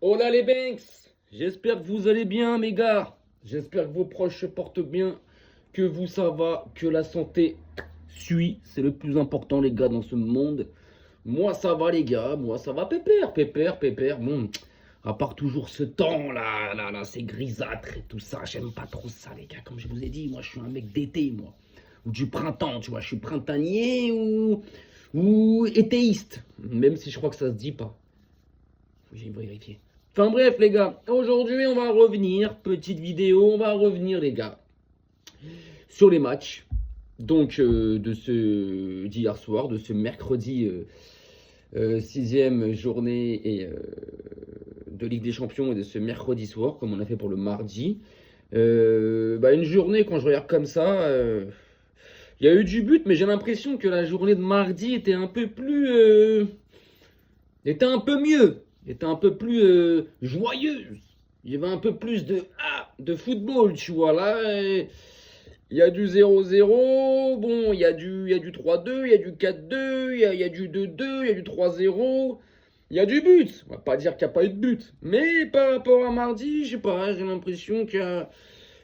Hola les Banks, j'espère que vous allez bien mes gars, j'espère que vos proches se portent bien, que vous ça va, que la santé suit, c'est le plus important les gars dans ce monde. Moi ça va les gars, moi ça va pépère, pépère, pépère, bon, à part toujours ce temps là, c'est grisâtre et tout ça, j'aime pas trop ça les gars, comme je vous ai dit, moi je suis un mec d'été moi, ou du printemps, tu vois, je suis printanier ou éthéiste, même si je crois que ça se dit pas. J'ai vérifié. Enfin bref les gars, aujourd'hui on va revenir, petite vidéo, on va revenir les gars, sur les matchs, donc d'hier soir, de ce mercredi 6e journée de Ligue des Champions et de ce mercredi soir, comme on a fait pour le mardi. Une journée, quand je regarde comme ça, il y a eu du but, mais j'ai l'impression que la journée de mardi était un peu plus... était un peu mieux, était un peu plus joyeuse. Il y avait un peu plus de football, tu vois. Là, il y a du 0-0, bon, il y a du 3-2, il y a du 4-2, il y a du 2-2, il y a du 3-0. Il y a du but. On va pas dire qu'il n'y a pas eu de but. Mais par rapport à mardi, je sais pas, j'ai l'impression qu'il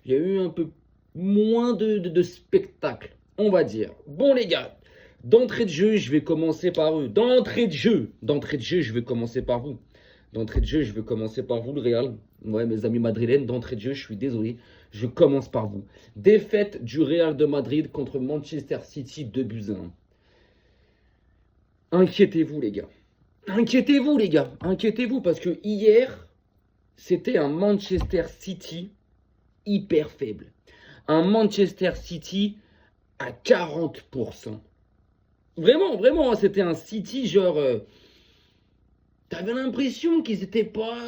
y a eu un peu moins de spectacle, on va dire. Bon les gars, d'entrée de jeu, je vais commencer par eux. D'entrée de jeu, je vais commencer par vous. D'entrée de jeu, je vais commencer par vous, le Real. Ouais, mes amis madrilènes, d'entrée de jeu, je suis désolé. Je commence par vous. Défaite du Real de Madrid contre Manchester City 2-1. Inquiétez-vous, les gars. Inquiétez-vous, les gars. Inquiétez-vous, parce que hier, c'était un Manchester City hyper faible. Un Manchester City à 40%. Vraiment, vraiment, c'était un City genre... t'avais l'impression qu'ils n'étaient pas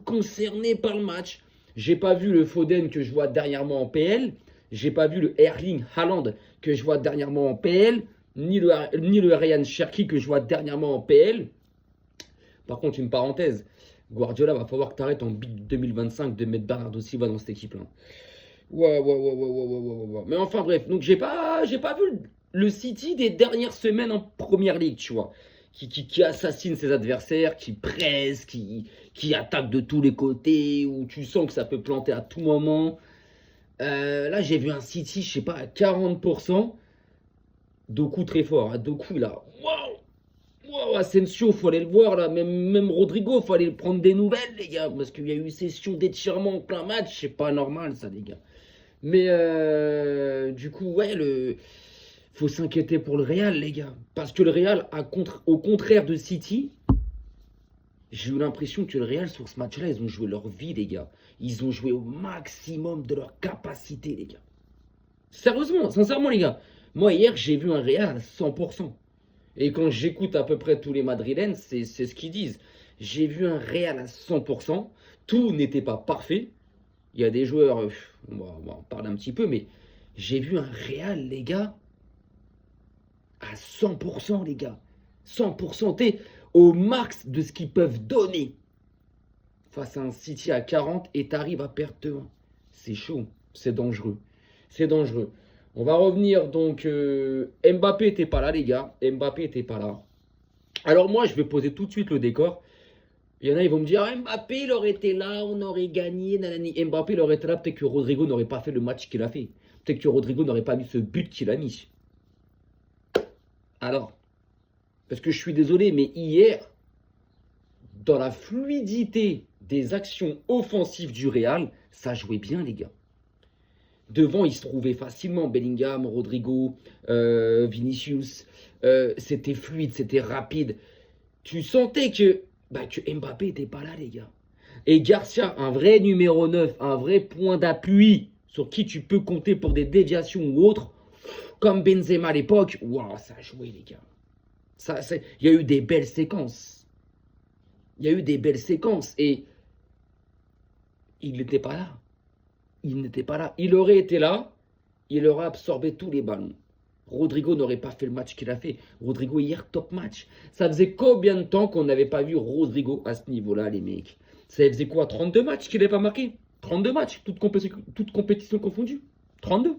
concernés par le match. J'ai pas vu le Foden que je vois dernièrement en PL. J'ai pas vu le Erling Haaland que je vois dernièrement en PL. Ni le Ryan Cherki que je vois dernièrement en PL. Par contre, une parenthèse. Guardiola, va falloir que tu arrêtes en Big 2025 de mettre Bernardo Silva dans cette équipe-là. Ouais. Mais enfin bref, donc j'ai pas vu le City des dernières semaines en Première Ligue, tu vois. Qui assassine ses adversaires, qui presse, qui attaque de tous les côtés, où tu sens que ça peut planter à tout moment. Là, j'ai vu un City, je sais pas, à 40%. Doku très fort, hein. Doku là, waouh, Asensio, faut aller le voir là, même Rodrigo, faut aller prendre des nouvelles les gars, parce qu'il y a eu session d'étirement en plein match, c'est pas normal ça les gars. Mais du coup, ouais, faut s'inquiéter pour le Real, les gars. Parce que le Real, au contraire de City, j'ai eu l'impression que le Real, sur ce match-là, ils ont joué leur vie, les gars. Ils ont joué au maximum de leur capacité, les gars. Sérieusement, sincèrement, les gars. Moi, hier, j'ai vu un Real à 100%. Et quand j'écoute à peu près tous les Madrilènes, c'est ce qu'ils disent. J'ai vu un Real à 100%. Tout n'était pas parfait. Il y a des joueurs, on va en parler un petit peu, mais j'ai vu un Real, les gars, à 100%, les gars. 100%, t'es au max de ce qu'ils peuvent donner face à un City à 40 et t'arrives à perdre 2-1. C'est chaud, c'est dangereux. C'est dangereux. On va revenir donc. Mbappé n'était pas là, les gars. Mbappé n'était pas là. Alors moi, je vais poser tout de suite le décor. Il y en a, ils vont me dire, Mbappé, il aurait été là, on aurait gagné, nanani. Mbappé, il aurait été là, peut-être que Rodrigo n'aurait pas fait le match qu'il a fait. Peut-être que Rodrigo n'aurait pas mis ce but qu'il a mis. Alors, parce que je suis désolé, mais hier, dans la fluidité des actions offensives du Real, ça jouait bien, les gars. Devant, ils se trouvaient facilement. Bellingham, Rodrigo, Vinicius. C'était fluide, c'était rapide. Tu sentais que Mbappé n'était pas là, les gars. Et Garcia, un vrai numéro 9, un vrai point d'appui sur qui tu peux compter pour des déviations ou autres, comme Benzema à l'époque. Waouh, ça a joué, les gars. Il y a eu des belles séquences. Il y a eu des belles séquences. Et il n'était pas là. Il n'était pas là. Il aurait été là, il aurait absorbé tous les ballons. Rodrigo n'aurait pas fait le match qu'il a fait. Rodrigo hier, top match. Ça faisait combien de temps qu'on n'avait pas vu Rodrigo à ce niveau-là, les mecs? Ça faisait quoi, 32 matchs qu'il n'avait pas marqué? 32 matchs, toutes compétitions confondues. 32.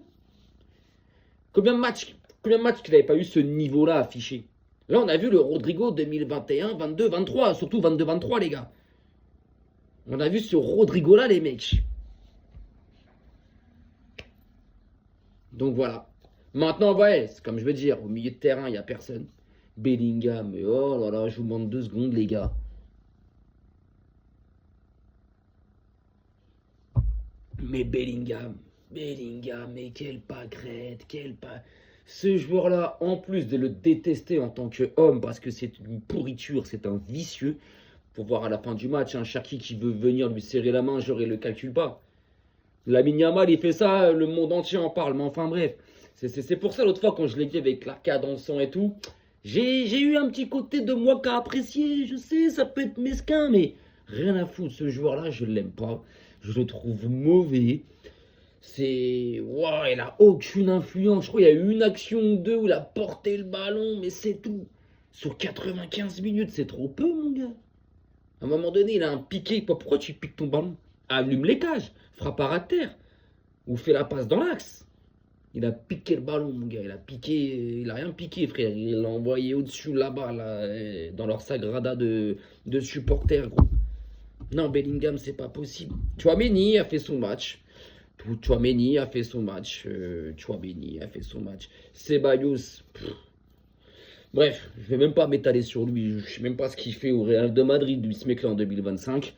Combien de matchs qu'il n'avait pas eu ce niveau-là affiché? Là, on a vu le Rodrigo 2021, 22, 23, surtout 22, 23, les gars. On a vu ce Rodrigo-là, les mecs. Donc voilà. Maintenant, ouais, c'est comme je veux dire, au milieu de terrain, il n'y a personne. Bellingham, mais oh là là, je vous demande 2 secondes, les gars. Mais Bellingham, mais quelle pâquerette, quelle pas. Ce joueur-là, en plus de le détester en tant qu'homme, parce que c'est une pourriture, c'est un vicieux, pour voir à la fin du match, un Cherki qui veut venir lui serrer la main, genre il le calcule pas. Lamine Yamal, il fait ça, le monde entier en parle, mais enfin bref. C'est pour ça, l'autre fois, quand je l'ai vu avec l'arcade en sang et tout, j'ai eu un petit côté de moi qui a apprécié, je sais, ça peut être mesquin, mais rien à foutre, ce joueur-là, je l'aime pas, je le trouve mauvais. C'est. Waouh, il a aucune influence. Je crois qu'il y a eu une action ou deux où il a porté le ballon, mais c'est tout. Sur 95 minutes, c'est trop peu, mon gars. À un moment donné, il a un piqué. Pourquoi tu piques ton ballon? Allume les cages, frappe à terre, ou fais la passe dans l'axe. Il a piqué le ballon, mon gars. Il a piqué. Il a rien piqué, frère. Il l'a envoyé au-dessus là-bas, là, dans leur sagrada de supporters, gros. Non, Bellingham, c'est pas possible. Chouameni a fait son match. Chouameni a fait son match. Chouameni a fait son match. Ceballos. Bref, je vais même pas m'étaler sur lui. Je sais même pas ce qu'il fait au Real de Madrid, lui, ce mec-là, en 2025.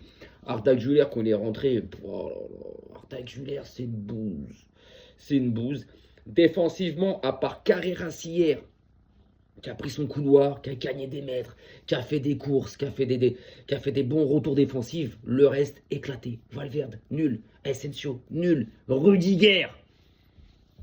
Arda Güler, qu'on est rentré. Oh là là, Arda Güler, c'est une bouse. C'est une bouse. Défensivement, à part Carreras hier, qui a pris son couloir, qui a gagné des mètres, qui a fait des courses, qui a fait des bons retours défensifs. Le reste, éclaté. Valverde, nul. Asensio, nul. Rudiger.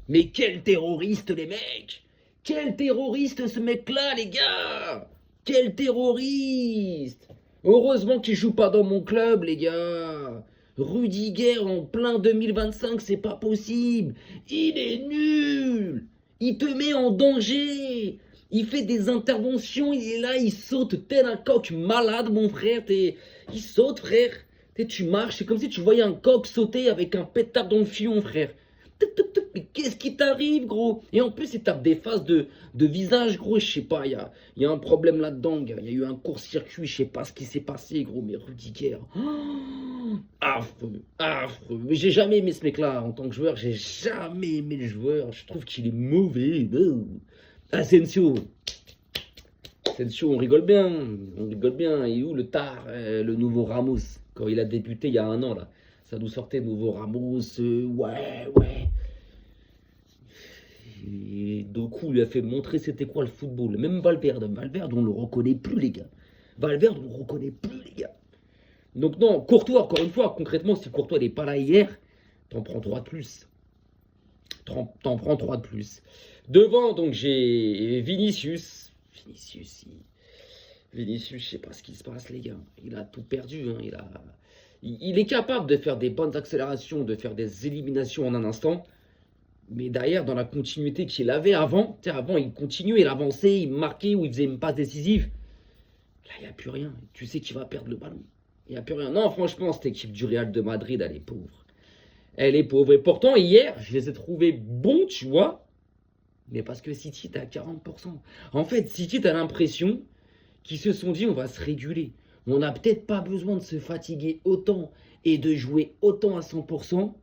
Mais quel terroriste, les mecs! Quel terroriste, ce mec-là, les gars! Quel terroriste! Heureusement qu'il joue pas dans mon club, les gars! Rudiger en plein 2025, c'est pas possible! Il est nul! Il te met en danger! Il fait des interventions, il est là, il saute tel un coq malade, mon frère. Il saute, frère. Tu marches, c'est comme si tu voyais un coq sauter avec un pétard dans le fion, frère. Mais qu'est-ce qui t'arrive, gros? Et en plus, il tape des faces de visage, gros. Je sais pas, il y a un problème là-dedans, gars. Il y a eu un court-circuit, je sais pas ce qui s'est passé, gros. Mais Rudiger, oh, affreux, affreux. Mais j'ai jamais aimé ce mec-là en tant que joueur. J'ai jamais aimé le joueur. Je trouve qu'il est mauvais. Asensio, on rigole bien, on rigole bien. Et où le tard, le nouveau Ramos, quand il a débuté il y a un an là, ça nous sortait nouveau Ramos, ouais. Et Doku lui a fait montrer c'était quoi le football. Même Valverde, on le reconnaît plus les gars. Valverde, on le reconnaît plus les gars. Donc non, Courtois, encore une fois, concrètement, si Courtois n'est pas là hier, t'en prends 3 de plus. T'en prends 3 de plus. Devant, donc, j'ai Vinicius. Vinicius, je sais pas ce qui se passe, les gars. Il a tout perdu. Hein. Il est capable de faire des bonnes accélérations, de faire des éliminations en un instant. Mais derrière, dans la continuité qu'il avait avant, avant, il continuait, il avançait, il marquait ou il faisait une passe décisive. Là, il n'y a plus rien. Tu sais qu'il va perdre le ballon. Il n'y a plus rien. Non, franchement, cette équipe du Real de Madrid, elle est pauvre. Elle est pauvre. Et pourtant, hier, je les ai trouvés bons, tu vois. Mais parce que City est à 40%. En fait, City, t'as l'impression qu'ils se sont dit on va se réguler. On n'a peut-être pas besoin de se fatiguer autant et de jouer autant à 100%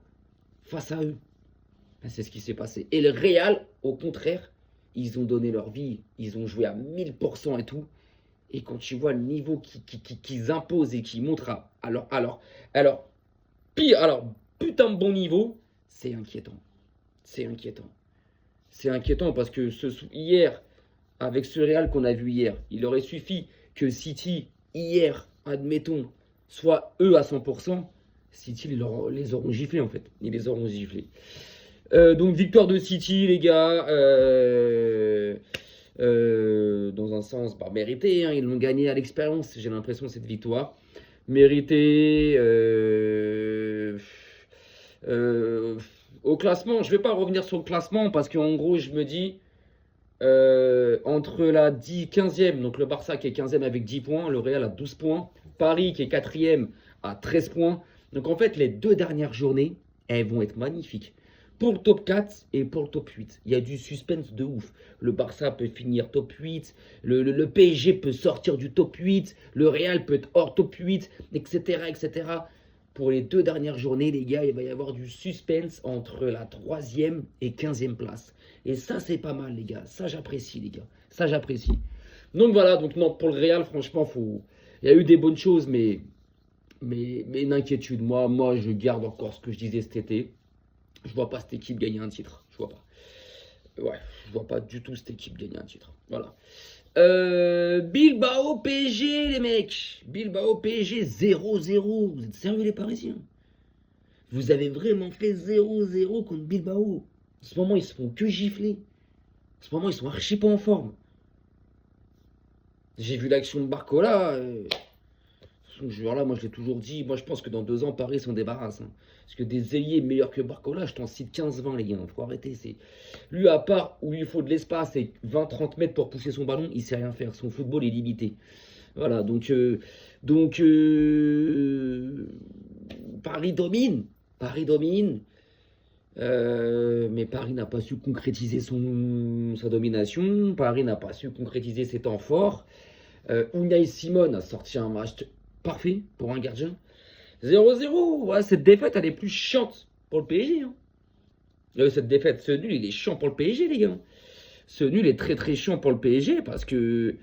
face à eux. Ben, c'est ce qui s'est passé. Et le Real, au contraire, ils ont donné leur vie. Ils ont joué à 1000% et tout. Et quand tu vois le niveau qu'ils imposent et qu'ils montrent alors, pire, alors, putain de bon niveau, c'est inquiétant. C'est inquiétant. C'est inquiétant parce que hier, avec ce Real qu'on a vu hier, il aurait suffi que City, hier, admettons, soit eux à 100%, City les auront giflés en fait. Ils les auront giflés. Donc victoire de City, les gars. Dans un sens, mérité. Hein, ils l'ont gagné à l'expérience, j'ai l'impression, cette victoire. Mérité. Au classement, je ne vais pas revenir sur le classement parce qu'en gros, je me dis, entre la 15e, donc le Barça qui est 15e avec 10 points, le Real a 12 points, Paris qui est 4e à 13 points. Donc en fait, les 2 dernières journées, elles vont être magnifiques. pour le top 4 et pour le top 8. Il y a du suspense de ouf. Le Barça peut finir top 8, le PSG peut sortir du top 8, le Real peut être hors top 8, etc., etc. Pour les 2 dernières journées, les gars, il va y avoir du suspense entre la 3e et 15e place. Et ça, c'est pas mal, les gars. Ça, j'apprécie, les gars. Ça, j'apprécie. Donc voilà, donc non, pour le Real, franchement, il y a eu des bonnes choses, mais une inquiétude. Moi, je garde encore ce que je disais cet été. Je vois pas cette équipe gagner un titre. Je vois pas. Ouais, je vois pas du tout cette équipe gagner un titre. Voilà. Bilbao PSG, les mecs. Bilbao PSG 0-0. Vous êtes sérieux, les Parisiens? Vous avez vraiment fait 0-0 contre Bilbao. En ce moment, ils se font que gifler. En ce moment, ils sont archi pas en forme. J'ai vu l'action de Barcola. Ce joueur-là, moi je l'ai toujours dit, moi je pense que dans 2 ans, Paris s'en débarrasse. Hein. Parce que des ailiers meilleurs que Barcola, je t'en cite 15-20 les gars, faut arrêter. Lui, à part où il faut de l'espace et 20-30 mètres pour pousser son ballon, il sait rien faire. Son football est limité. Voilà, donc Paris domine. Paris domine. Mais Paris n'a pas su concrétiser sa domination. Paris n'a pas su concrétiser ses temps forts. Unai Simon a sorti un match parfait pour un gardien. 0-0. Ouais, cette défaite, elle est plus chiante pour le PSG. Hein. Cette défaite, ce nul, il est chiant pour le PSG, les gars. Ce nul est très très chiant pour le PSG parce que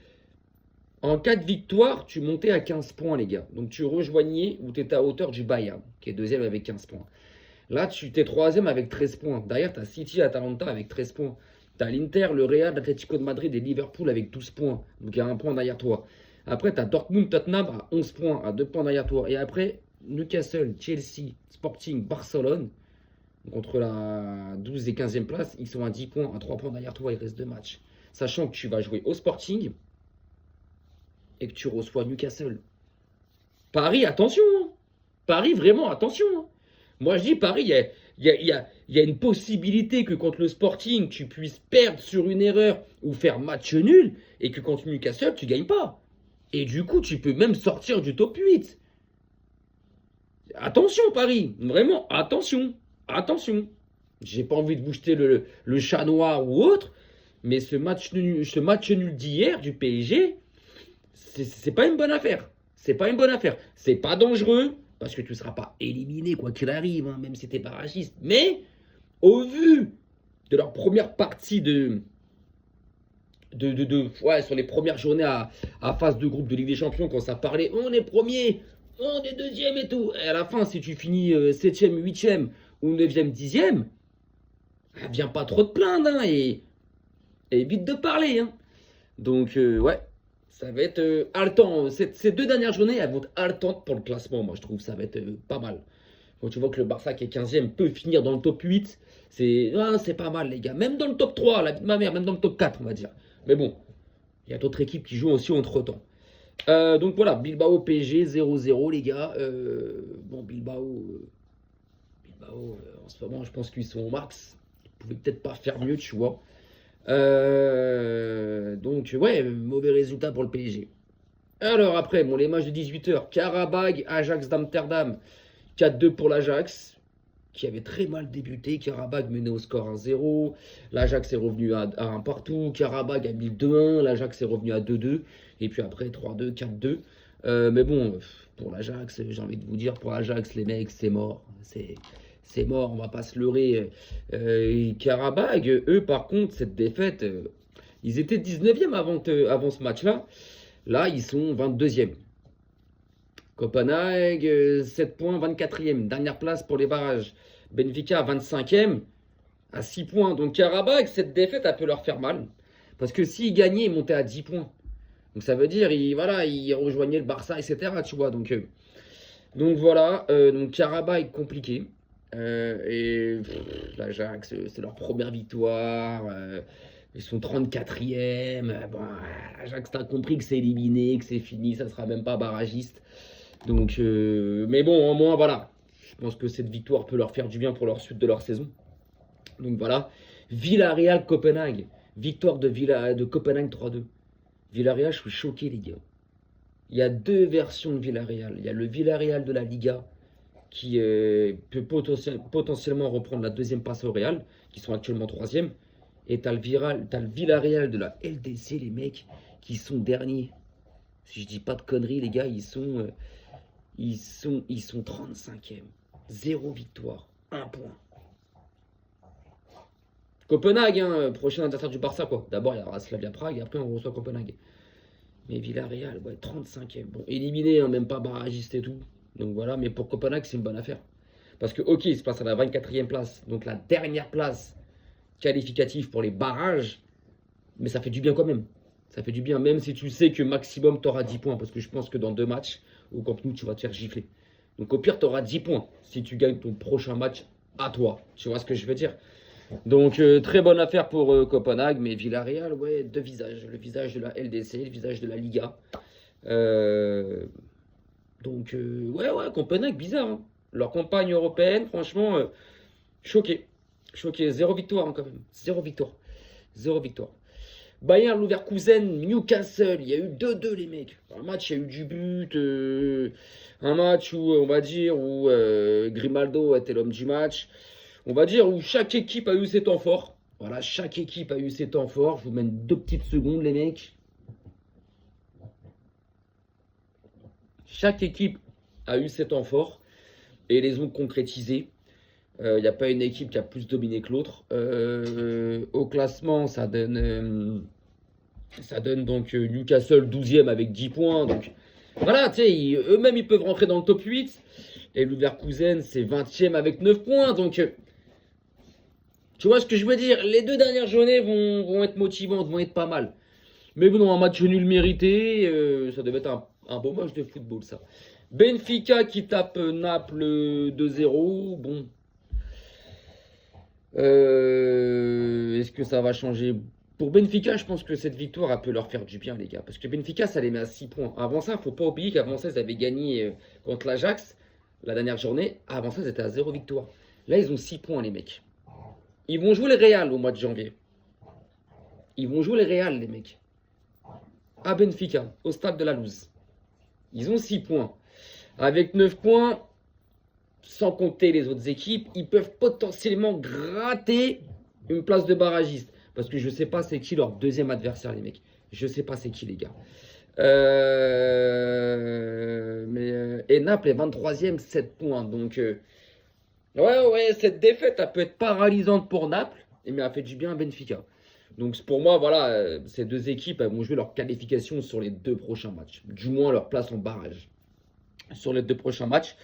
en cas de victoire, tu montais à 15 points, les gars. Donc tu rejoignais ou tu étais à hauteur du Bayern, qui est 2e avec 15 points. Là, tu t'es 3e avec 13 points. Derrière, tu as City, Atalanta avec 13 points. Tu as l'Inter, le Real, l'Atlético de Madrid et Liverpool avec 12 points. Donc il y a un point derrière toi. Après, tu as Dortmund, Tottenham à 11 points, à 2 points derrière toi. Et après, Newcastle, Chelsea, Sporting, Barcelone, contre la 12 et 15e place, ils sont à 10 points, à 3 points derrière toi. Il reste 2 matchs. Sachant que tu vas jouer au Sporting et que tu reçois Newcastle. Paris, attention. Hein. Paris, vraiment, attention. Hein. Moi, je dis Paris, il y a une possibilité que contre le Sporting, tu puisses perdre sur une erreur ou faire match nul et que contre Newcastle, tu ne gagnes pas. Et du coup, tu peux même sortir du top 8. Attention, Paris. Vraiment, attention. Attention. J'ai pas envie de vous jeter le chat noir ou autre, mais ce match nul d'hier du PSG, c'est pas une bonne affaire. C'est pas une bonne affaire. C'est pas dangereux, parce que tu ne seras pas éliminé quoi qu'il arrive, hein, même si tu n'es pas raciste. Mais au vu de leur première partie ouais, sur les premières journées à phase de groupe de Ligue des Champions, quand ça parlait, on est premier, on est 2e et tout. Et à la fin, si tu finis 7e, 8e ou 9e, 10e, viens pas trop te plaindre hein, et évite de parler. Hein. Donc, ouais. Ça va être haletant. Ces 2 dernières journées, elles vont être haletantes pour le classement. Moi, je trouve que ça va être pas mal. Quand tu vois que le Barça, qui est 15e, peut finir dans le top 8, c'est pas mal, les gars. Même dans le top 3, la vie de ma mère, même dans le top 4, on va dire. Mais bon, il y a d'autres équipes qui jouent aussi entre-temps. Donc voilà, Bilbao PSG 0-0, les gars. Bon, Bilbao en ce moment, je pense qu'ils sont au max. Ils pouvaient peut-être pas faire mieux, tu vois. Donc, ouais, mauvais résultat pour le PSG. Alors après, bon, les matchs de 18h, Karabag, Ajax d'Amsterdam, 4-2 pour l'Ajax, qui avait très mal débuté. Karabag menait au score 1-0, l'Ajax est revenu à 1 partout, Karabag a mis 2-1, l'Ajax est revenu à 2-2, et puis après 3-2, 4-2. Mais bon, pour l'Ajax, j'ai envie de vous dire, pour l'Ajax, les mecs, c'est mort. C'est mort, on va pas se leurrer. Karabag, eux, par contre, cette défaite, ils étaient 19e avant ce match-là. Là, ils sont 22e. Copenhague, 7 points, 24e. Dernière place pour les barrages. Benfica, 25e, à 6 points. Donc Karabag, cette défaite, elle peut leur faire mal. Parce que s'ils gagnaient, ils montaient à 10 points. Donc ça veut dire, ils rejoignaient le Barça, etc. Tu vois, donc voilà. Donc Karabag, compliqué. L'Ajax, c'est leur première victoire. Ils sont 34e. Bon, l'Ajax, t'as compris que c'est éliminé, que c'est fini, ça sera même pas barragiste. Donc, mais bon, au moins, voilà. Je pense que cette victoire peut leur faire du bien pour leur suite de leur saison. Donc voilà. Villarreal-Copenhague. Victoire de Copenhague 3-2. Villarreal, je suis choqué, les gars. Il y a 2 versions de Villarreal. Il y a le Villarreal de la Liga qui peut potentiellement reprendre la deuxième place au Real, qui sont actuellement troisième. Et t'as le Villarreal de la LDC, les mecs, qui sont derniers. Si je dis pas de conneries, les gars, ils sont 35e. 0 victoire, 1 point. Copenhague, hein, prochain adversaire du Barça, quoi. D'abord, il y aura Slavia Prague, et après, on reçoit Copenhague. Mais Villarreal, ouais, 35e. Bon, éliminé, hein, même pas barragiste et tout. Donc voilà, mais pour Copenhague, c'est une bonne affaire. Parce que, ok, il se passe à la 24e place, donc la dernière place qualificative pour les barrages, mais ça fait du bien quand même. Ça fait du bien, même si tu sais que maximum, tu auras 10 points, parce que je pense que dans 2 matchs, au Camp Nou, tu vas te faire gifler. Donc au pire, tu auras 10 points si tu gagnes ton prochain match à toi. Tu vois ce que je veux dire? Donc très bonne affaire pour Copenhague, mais Villarreal, ouais, deux visages. Le visage de la LDC, le visage de la Liga. Ouais, Copenhague, bizarre. Hein. Leur campagne européenne, franchement, choqué. Choqué. 0 victoire hein, quand même. 0 victoire. 0 victoire. Bayern, Leverkusen, Newcastle. Il y a eu 2-2 les mecs. Un match, il y a eu du but. Un match où, on va dire, où Grimaldo était l'homme du match. On va dire où chaque équipe a eu ses temps forts. Voilà, chaque équipe a eu ses temps forts. Je vous mets 2 petites secondes, les mecs. Chaque équipe a eu ses temps forts et les ont concrétisés. Il n'y a pas une équipe qui a plus dominé que l'autre. Au classement, ça donne donc Newcastle 12e avec 10 points. Donc voilà, tu sais, eux-mêmes ils peuvent rentrer dans le top 8. Et Leverkusen, c'est 20e avec 9 points. Donc tu vois ce que je veux dire? Les 2 dernières journées vont être motivantes, vont être pas mal. Mais bon, un match nul mérité, ça devait être un beau match de football, ça. Benfica qui tape Naples 2-0. Bon. Est-ce que ça va changer? Pour Benfica, je pense que cette victoire elle peut leur faire du bien, les gars. Parce que Benfica, ça les met à 6 points. Avant ça, il ne faut pas oublier qu'avant ça, ils avaient gagné contre l'Ajax la dernière journée. Avant ça, ils étaient à 0 victoire. Là, ils ont 6 points, les mecs. Ils vont jouer le Real au mois de janvier. Ils vont jouer le Real, les mecs. À Benfica, au stade de la Luz. Ils ont 6 points. Avec 9 points, sans compter les autres équipes, ils peuvent potentiellement gratter une place de barragiste. Parce que je ne sais pas c'est qui leur deuxième adversaire, les mecs. Je ne sais pas c'est qui, les gars. Et Naples est 23e, 7 points. Donc, ouais, cette défaite, elle peut être paralysante pour Naples, mais elle fait du bien à Benfica. Donc pour moi, voilà, ces 2 équipes vont jouer leur qualification sur les 2 prochains matchs. Du moins leur place en barrage sur les 2 prochains matchs.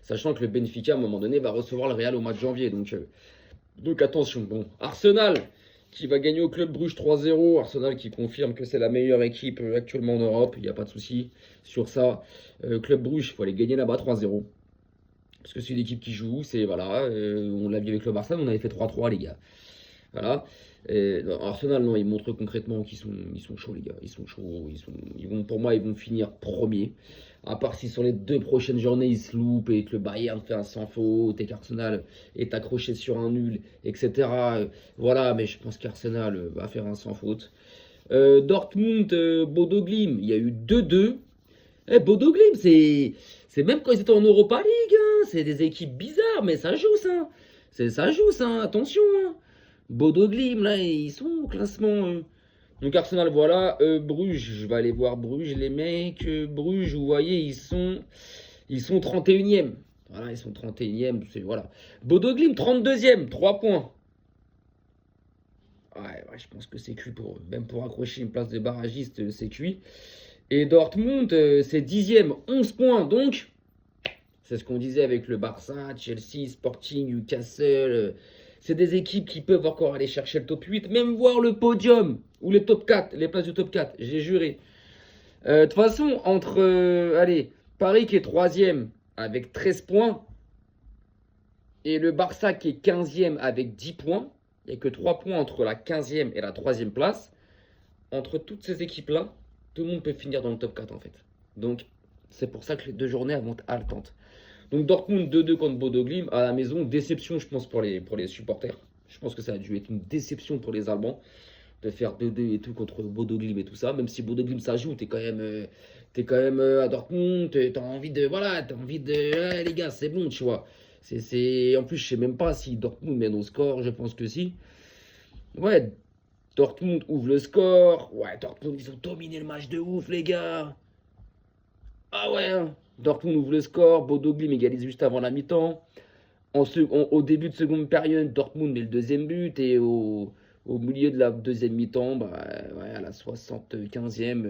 Sachant que le Benfica, à un moment donné, va recevoir le Real au mois de janvier. Donc attention. Bon, Arsenal qui va gagner au Club Bruges 3-0. Arsenal qui confirme que c'est la meilleure équipe actuellement en Europe. Il n'y a pas de souci sur ça. Club Bruges, il faut aller gagner là-bas 3-0. Parce que c'est une équipe qui joue. Voilà, on l'a vu avec le Barça, on avait fait 3-3, les gars. Voilà. Arsenal, non, ils montrent concrètement qu'ils sont chauds, les gars. Ils sont chauds. Pour moi, ils vont finir premier. À part si sur les 2 prochaines journées, ils se loupent et que le Bayern fait un sans faute et qu'Arsenal est accroché sur un nul, etc. Voilà, mais je pense qu'Arsenal va faire un sans faute. Dortmund, Bodo Glimt, il y a eu 2-2. Bodo Glimt, c'est même quand ils étaient en Europa League. Hein, c'est des équipes bizarres, mais ça joue, ça. Ça joue, ça. Attention. Hein. Bodo Glimt, là, ils sont au classement. Donc Arsenal, voilà. Bruges, je vais aller voir Bruges, les mecs. Bruges, vous voyez, ils sont 31e. Voilà, ils sont 31e. Voilà. Bodo Glimt, 32e, 3 points. Ouais, je pense que c'est cuit même pour accrocher une place de barragiste, c'est cuit. Et Dortmund, c'est 10e, 11 points. Donc, c'est ce qu'on disait avec le Barça, Chelsea, Sporting, Newcastle. C'est des équipes qui peuvent encore aller chercher le top 8, même voir le podium ou les top 4, les places du top 4, j'ai juré. De toute façon, entre Paris qui est 3e avec 13 points et le Barça qui est 15e avec 10 points, il n'y a que 3 points entre la 15e et la 3e place. Entre toutes ces équipes-là, tout le monde peut finir dans le top 4 en fait. Donc, c'est pour ça que les 2 journées vont être haletantes. Donc Dortmund 2-2 contre Bodo Glimt à la maison. Déception, je pense, pour les supporters. Je pense que ça a dû être une déception pour les Allemands de faire 2-2 et tout contre Bodo Glimt et tout ça. Même si Bodo Glimt ça joue, t'es quand même T'es quand même à Dortmund, t'as envie de, voilà, t'as envie de, ouais, les gars, c'est bon, tu vois. En plus, je sais même pas si Dortmund mène au score, je pense que si. Ouais, Dortmund ouvre le score. Ouais, Dortmund, ils ont dominé le match de ouf, les gars. Ah ouais, hein. Dortmund ouvre le score, Bodo Glimt égalise juste avant la mi-temps. Au début de seconde période, Dortmund met le deuxième but et au milieu de la deuxième mi-temps, bah, ouais, à la 75e,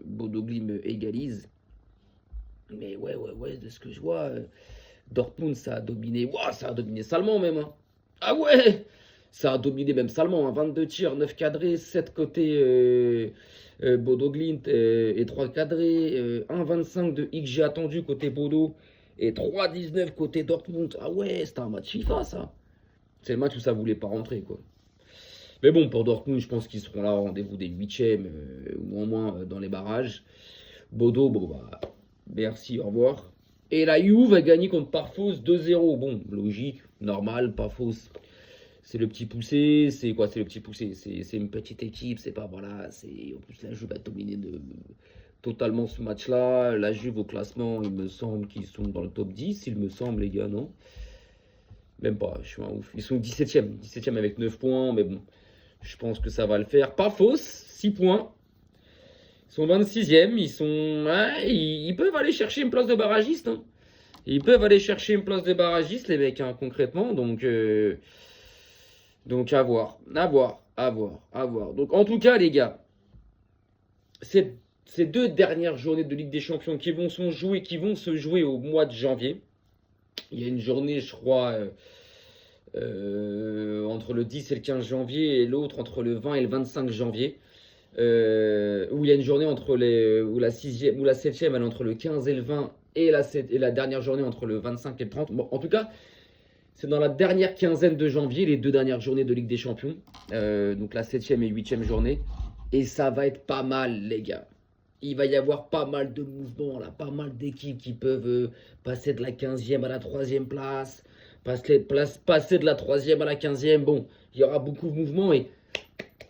Bodo Glimt égalise. Mais ouais, de ce que je vois, Dortmund, ça a dominé. Ouah, ça a dominé salement même, hein. Ah ouais! Ça a dominé même salement, hein. 22 tirs, 9 cadrés, 7 côté Bodo Glimt et 3 cadrés. 1,25 de XG attendu côté Bodo et 3,19 côté Dortmund. Ah ouais, c'était un match FIFA ça. C'est le match où ça voulait pas rentrer quoi. Mais bon, pour Dortmund, je pense qu'ils seront là au rendez-vous des 8e ou au moins dans les barrages. Bodo, bon bah, merci, au revoir. Et la Juve a gagné contre Parfos 2-0. Bon, logique, normal, Parfos. C'est le petit poussé, c'est quoi? C'est le petit poussé, c'est une petite équipe, c'est pas, voilà, c'est, en plus la Juve a dominé totalement ce match-là. La Juve au classement, il me semble qu'ils sont dans le top 10, il me semble, les gars, non? Même pas, je suis un ouf. Ils sont 17e avec 9 points, mais bon, je pense que ça va le faire. Pas fausse, 6 points. Ils sont 26e, ils sont, ouais, ils peuvent aller chercher une place de barragiste, hein. Ils peuvent aller chercher une place de barragiste, les mecs, hein, concrètement, donc à voir, à voir, à voir, à voir. Donc en tout cas, les gars, ces 2 dernières journées de Ligue des Champions qui vont se jouer au mois de janvier. Il y a une journée, je crois, entre le 10 et le 15 janvier, et l'autre entre le 20 et le 25 janvier. Où il y a une journée où la 6e ou la 7e, elle est entre le 15 et le 20, et la dernière journée entre le 25 et le 30. Bon, en tout cas, c'est dans la dernière quinzaine de janvier, les 2 dernières journées de Ligue des Champions. Donc la 7e et 8e journée. Et ça va être pas mal, les gars. Il va y avoir pas mal de mouvements, là, pas mal d'équipes qui peuvent passer de la 15e à la 3e place, passer de la 3e à la 15e. Bon, il y aura beaucoup de mouvements et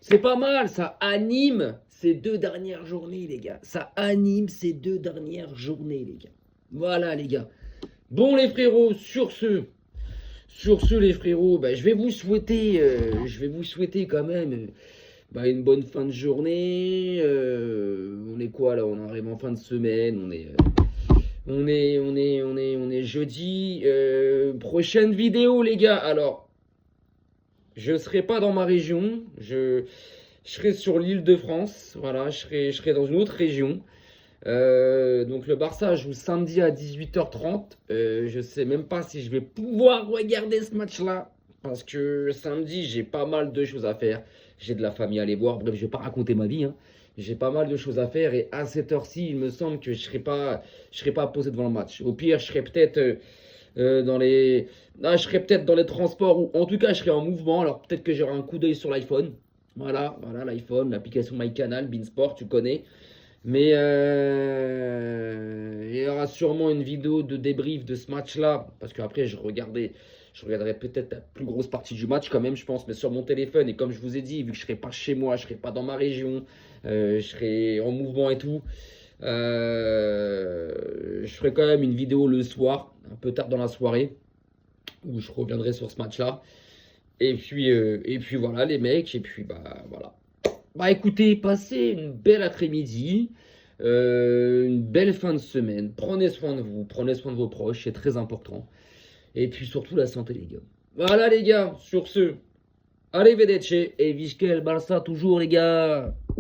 c'est pas mal, ça anime ces 2 dernières journées, les gars. Ça anime ces 2 dernières journées, les gars. Voilà, les gars. Bon, les frérots, sur ce, les frérots, bah, je vais vous souhaiter quand même une bonne fin de journée. On est quoi là? On arrive en fin de semaine. On est jeudi. Prochaine vidéo, les gars. Alors, je serai pas dans ma région. Je serai sur l'île de France. Voilà, je serai dans une autre région. Donc le Barça joue samedi à 18h30. Je sais même pas si je vais pouvoir regarder ce match-là. Parce que samedi, j'ai pas mal de choses à faire. J'ai de la famille à aller voir. Bref, je vais pas raconter ma vie, hein. J'ai pas mal de choses à faire. Et à cette heure-ci, il me semble que je serai pas posé devant le match. Au pire, je serai peut-être je serai peut-être dans les transports. Ou en tout cas, je serai en mouvement. Alors peut-être que j'aurai un coup d'œil sur l'iPhone. Voilà, l'iPhone, l'application MyCanal, Beansport, tu connais. Mais il y aura sûrement une vidéo de débrief de ce match-là. Parce qu'après, je regarderai peut-être la plus grosse partie du match quand même, je pense. Mais sur mon téléphone. Et comme je vous ai dit, vu que je ne serai pas chez moi, je ne serai pas dans ma région, je serai en mouvement et tout. Je ferai quand même une vidéo le soir, un peu tard dans la soirée, où je reviendrai sur ce match-là. Et puis voilà les mecs. Et puis voilà. Bah écoutez, passez une belle après-midi, une belle fin de semaine. Prenez soin de vous, prenez soin de vos proches, c'est très important. Et puis surtout la santé, les gars. Voilà les gars, sur ce, arrivederci et Vizquel Barça toujours les gars.